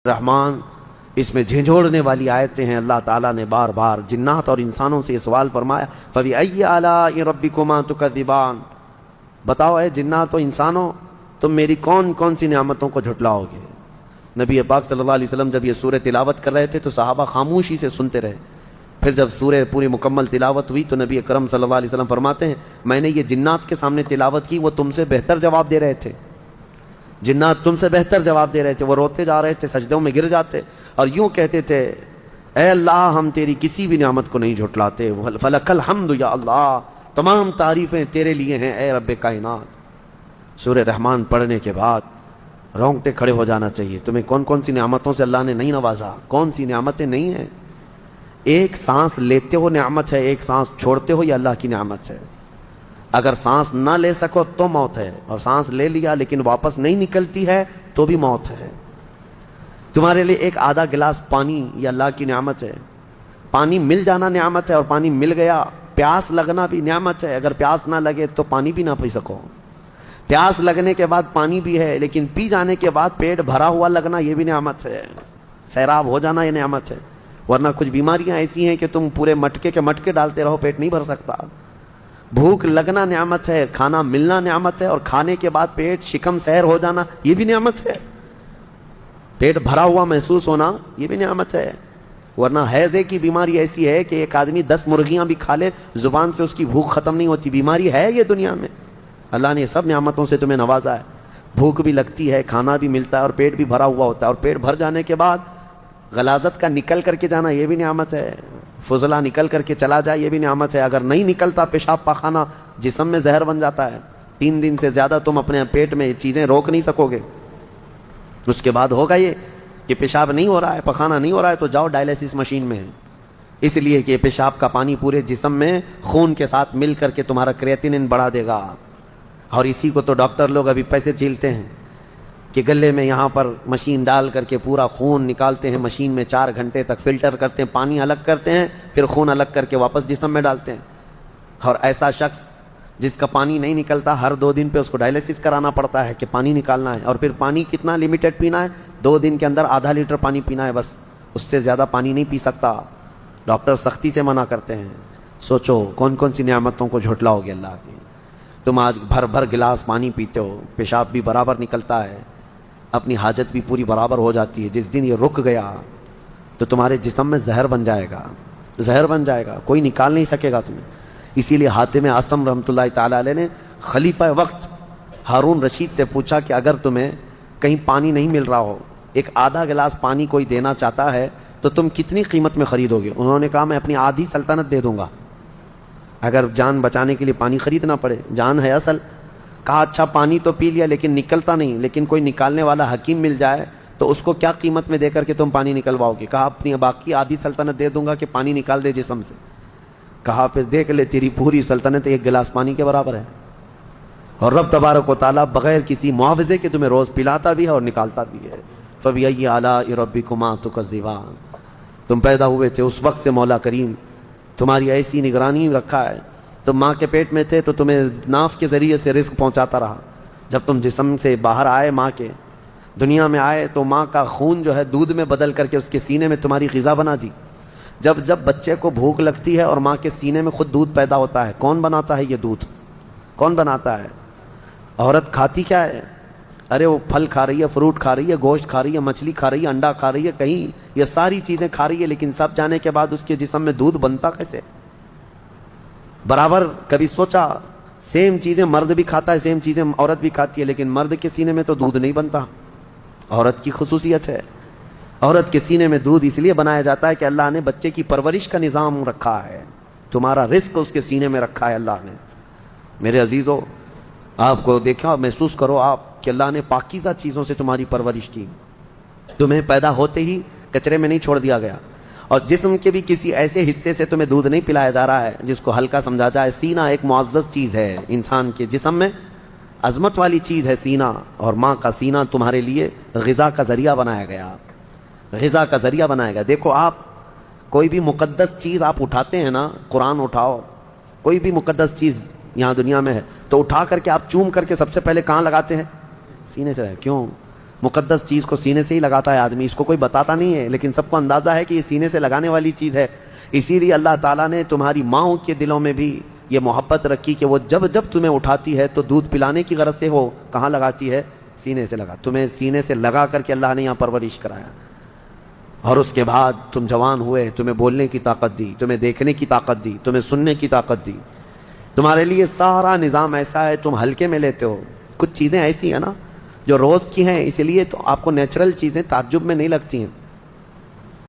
رحمان اس میں جھنجھوڑنے والی آیتیں ہیں۔ اللہ تعالیٰ نے بار بار جنات اور انسانوں سے یہ سوال فرمایا، فَبِأَيِّ آلَاءِ رَبِّكُمَا تُكَذِّبَانِ، بتاؤ اے جنات و انسانوں تم میری کون کون سی نعمتوں کو جھٹلاؤ گے۔ نبی پاک صلی اللہ علیہ وسلم جب یہ سورہ تلاوت کر رہے تھے تو صحابہ خاموشی سے سنتے رہے۔ پھر جب سورہ پوری مکمل تلاوت ہوئی تو نبی اکرم صلی اللہ علیہ وسلم فرماتے ہیں میں نے یہ جنات کے سامنے تلاوت کی، وہ تم سے بہتر جواب دے رہے تھے، جنات تم سے بہتر جواب دے رہے تھے، وہ روتے جا رہے تھے، سجدوں میں گر جاتے اور یوں کہتے تھے اے اللہ ہم تیری کسی بھی نعمت کو نہیں جھٹلاتے، فلک الحمد یا اللہ، تمام تعریفیں تیرے لیے ہیں اے رب کائنات۔ سورہ رحمان پڑھنے کے بعد رونگٹے کھڑے ہو جانا چاہیے۔ تمہیں کون کون سی نعمتوں سے اللہ نے نہیں نوازا، کون سی نعمتیں نہیں ہیں؟ ایک سانس لیتے ہو نعمت ہے، ایک سانس چھوڑتے ہو یہ اللہ کی نعمت ہے۔ اگر سانس نہ لے سکو تو موت ہے، اور سانس لے لیا لیکن واپس نہیں نکلتی ہے تو بھی موت ہے۔ تمہارے لیے ایک آدھا گلاس پانی یہ اللہ کی نعمت ہے۔ پانی مل جانا نعمت ہے، اور پانی مل گیا۔ پیاس لگنا بھی نعمت ہے، اگر پیاس نہ لگے تو پانی بھی نہ پی سکو۔ پیاس لگنے کے بعد پانی بھی ہے، لیکن پی جانے کے بعد پیٹ بھرا ہوا لگنا یہ بھی نعمت ہے۔ سیراب ہو جانا یہ نعمت ہے، ورنہ کچھ بیماریاں ایسی ہیں کہ تم پورے مٹکے کے مٹکے ڈالتے رہو پیٹ نہیں بھر سکتا۔ بھوک لگنا نعمت ہے، کھانا ملنا نعمت ہے، اور کھانے کے بعد پیٹ شکم سیر ہو جانا یہ بھی نعمت ہے۔ پیٹ بھرا ہوا محسوس ہونا یہ بھی نعمت ہے، ورنہ ہیضے کی بیماری ایسی ہے کہ ایک آدمی 10 مرغیاں بھی کھا لے زبان سے اس کی بھوک ختم نہیں ہوتی۔ بیماری ہے یہ دنیا میں۔ اللہ نے یہ سب نعمتوں سے تمہیں نوازا ہے۔ بھوک بھی لگتی ہے، کھانا بھی ملتا ہے، اور پیٹ بھی بھرا ہوا ہوتا ہے، اور پیٹ بھر جانے کے بعد غلاظت کا نکل کر کے جانا یہ بھی نعمت ہے۔ فضلہ نکل کر کے چلا جائے یہ بھی نعمت ہے۔ اگر نہیں نکلتا پیشاب پاخانہ جسم میں زہر بن جاتا ہے، 3 دن سے زیادہ تم اپنے پیٹ میں چیزیں روک نہیں سکو گے۔ اس کے بعد ہوگا یہ کہ پیشاب نہیں ہو رہا ہے، پخانہ نہیں ہو رہا ہے، تو جاؤ ڈائلیسس مشین میں، اس لیے کہ پیشاب کا پانی پورے جسم میں خون کے ساتھ مل کر کے تمہارا کریٹینن بڑھا دے گا۔ اور اسی کو تو ڈاکٹر لوگ ابھی پیسے چھیلتے ہیں کہ گلے میں یہاں پر مشین ڈال کر کے پورا خون نکالتے ہیں، مشین میں 4 گھنٹے تک فلٹر کرتے ہیں، پانی الگ کرتے ہیں، پھر خون الگ کر کے واپس جسم میں ڈالتے ہیں۔ اور ایسا شخص جس کا پانی نہیں نکلتا، ہر 2 دن پہ اس کو ڈائلیسس کرانا پڑتا ہے کہ پانی نکالنا ہے، اور پھر پانی کتنا لمیٹڈ پینا ہے، 2 دن کے اندر ½ لیٹر پانی پینا ہے بس، اس سے زیادہ پانی نہیں پی سکتا۔ ڈاکٹر سختی سے منع کرتے ہیں۔ سوچو کون کون سی نعمتوں کو جھٹلاؤ گے اللہ کی۔ تم آج بھر بھر گلاس پانی پیتے ہو، پیشاب بھی برابر نکلتا ہے، اپنی حاجت بھی پوری برابر ہو جاتی ہے۔ جس دن یہ رک گیا تو تمہارے جسم میں زہر بن جائے گا، زہر بن جائے گا، کوئی نکال نہیں سکے گا تمہیں۔ اسی لیے حاتم اعصم رحمۃ اللہ تعالی علیہ نے خلیفہ وقت ہارون رشید سے پوچھا کہ اگر تمہیں کہیں پانی نہیں مل رہا ہو، ایک آدھا گلاس پانی کوئی دینا چاہتا ہے تو تم کتنی قیمت میں خریدو گے؟ انہوں نے کہا میں اپنی آدھی سلطنت دے دوں گا اگر جان بچانے کے لیے پانی خریدنا پڑے، جان ہے اصل۔ کہا اچھا پانی تو پی لیا لیکن نکلتا نہیں، لیکن کوئی نکالنے والا حکیم مل جائے تو اس کو کیا قیمت میں دے کر کے تم پانی نکلواؤ گے؟ کہا اپنی باقی آدھی سلطنت دے دوں گا کہ پانی نکال دے جسم سے۔ کہا پھر دیکھ لے تیری پوری سلطنت 1 گلاس پانی کے برابر ہے، اور رب تبارک و تعالیٰ بغیر کسی معاوضے کے تمہیں روز پلاتا بھی ہے اور نکالتا بھی ہے۔ فَبِأَيِّ آلَاءِ رَبِّكُمَا تُكَذِّبَانِ، تم پیدا ہوئے تھے اس وقت سے مولا کریم تمہاری ایسی نگرانی رکھا ہے۔ تم ماں کے پیٹ میں تھے تو تمہیں ناف کے ذریعے سے رزق پہنچاتا رہا۔ جب تم جسم سے باہر آئے، ماں کے دنیا میں آئے، تو ماں کا خون جو ہے دودھ میں بدل کر کے اس کے سینے میں تمہاری غذا بنا دی۔ جب جب بچے کو بھوک لگتی ہے اور ماں کے سینے میں خود دودھ پیدا ہوتا ہے، کون بناتا ہے یہ دودھ؟ کون بناتا ہے؟ عورت کھاتی کیا ہے؟ ارے وہ پھل کھا رہی ہے، فروٹ کھا رہی ہے، گوشت کھا رہی ہے، مچھلی کھا رہی ہے، انڈا کھا رہی ہے، کہیں یہ ساری چیزیں کھا رہی ہے، لیکن سب جانے کے بعد اس کے جسم میں دودھ بنتا کیسے؟ برابر کبھی سوچا سیم چیزیں مرد بھی کھاتا ہے، سیم چیزیں عورت بھی کھاتی ہے، لیکن مرد کے سینے میں تو دودھ نہیں بنتا۔ عورت کی خصوصیت ہے، عورت کے سینے میں دودھ اس لیے بنایا جاتا ہے کہ اللہ نے بچے کی پرورش کا نظام رکھا ہے، تمہارا رزق اس کے سینے میں رکھا ہے اللہ نے۔ میرے عزیزو، آپ کو دیکھا، محسوس کرو آپ کہ اللہ نے پاکیزہ چیزوں سے تمہاری پرورش کی، تمہیں پیدا ہوتے ہی کچرے میں نہیں چھوڑ دیا گیا، اور جسم کے بھی کسی ایسے حصے سے تمہیں دودھ نہیں پلایا جا رہا ہے جس کو ہلکا سمجھا جائے۔ سینہ ایک معزز چیز ہے، انسان کے جسم میں عظمت والی چیز ہے سینہ، اور ماں کا سینہ تمہارے لیے غذا کا ذریعہ بنایا گیا، غذا کا ذریعہ بنایا گیا۔ دیکھو آپ کوئی بھی مقدس چیز آپ اٹھاتے ہیں نا، قرآن اٹھاؤ، کوئی بھی مقدس چیز یہاں دنیا میں ہے تو اٹھا کر کے آپ چوم کر کے سب سے پہلے کہاں لگاتے ہیں؟ سینے سے۔ کیوں؟ مقدس چیز کو سینے سے ہی لگاتا ہے آدمی، اس کو کوئی بتاتا نہیں ہے، لیکن سب کو اندازہ ہے کہ یہ سینے سے لگانے والی چیز ہے۔ اسی لیے اللہ تعالیٰ نے تمہاری ماؤں کے دلوں میں بھی یہ محبت رکھی کہ وہ جب جب تمہیں اٹھاتی ہے تو دودھ پلانے کی غرض سے وہ کہاں لگاتی ہے؟ سینے سے لگا، تمہیں سینے سے لگا کر کے اللہ نے یہاں پرورش کرایا، اور اس کے بعد تم جوان ہوئے، تمہیں بولنے کی طاقت دی، تمہیں دیکھنے کی طاقت دی، تمہیں سننے کی طاقت دی، تمہارے لیے سارا نظام ایسا ہے، تم ہلکے میں لیتے ہو۔ کچھ چیزیں ایسی ہیں نا جو روز کی ہیں، اسی لیے تو آپ کو نیچرل چیزیں تعجب میں نہیں لگتی ہیں۔